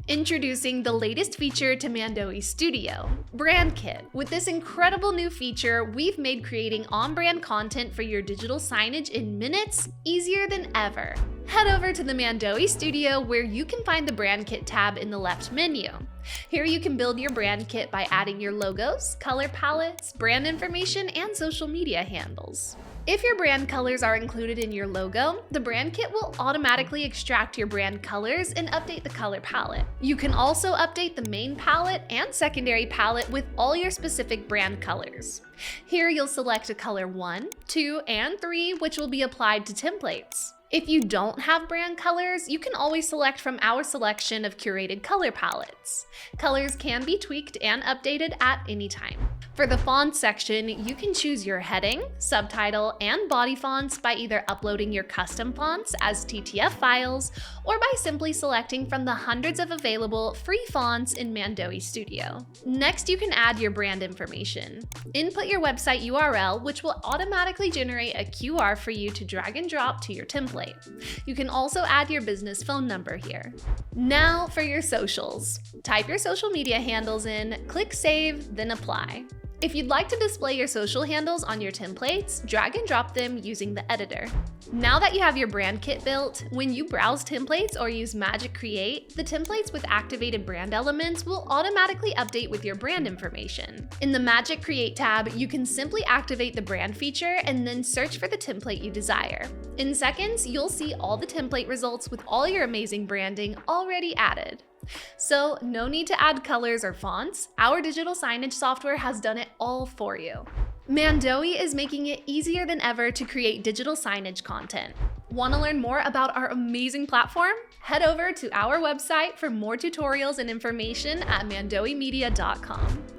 Introducing the latest feature to Mandoe Studio, Brand Kit. With this incredible new feature, we've made creating on-brand content for your digital signage in minutes easier than ever. Head over to the Mandoe Studio where you can find the Brand Kit tab in the left menu. Here you can build your brand kit by adding your logos, color palettes, brand information, and social media handles. If your brand colors are included in your logo, the brand kit will automatically extract your brand colors and update the color palette. You can also update the main palette and secondary palette with all your specific brand colors. Here you'll select a color 1, 2, and 3, which will be applied to templates. If you don't have brand colors, you can always select from our selection of curated color palettes. Colors can be tweaked and updated at any time. For the font section, you can choose your heading, subtitle, and body fonts by either uploading your custom fonts as TTF files or by simply selecting from the hundreds of available free fonts in Mandoe Studio. Next, you can add your brand information. Input your website URL, which will automatically generate a QR for you to drag and drop to your template. You can also add your business phone number here. Now for your socials. Type your social media handles in, click Save, then Apply. If you'd like to display your social handles on your templates, drag and drop them using the editor. Now that you have your brand kit built, when you browse templates or use Magic Create, the templates with activated brand elements will automatically update with your brand information. In the Magic Create tab, you can simply activate the brand feature and then search for the template you desire. In seconds, you'll see all the template results with all your amazing branding already added. So no need to add colors or fonts. Our digital signage software has done it all for you. Mandoe is making it easier than ever to create digital signage content. Want to learn more about our amazing platform? Head over to our website for more tutorials and information at mandoemedia.com.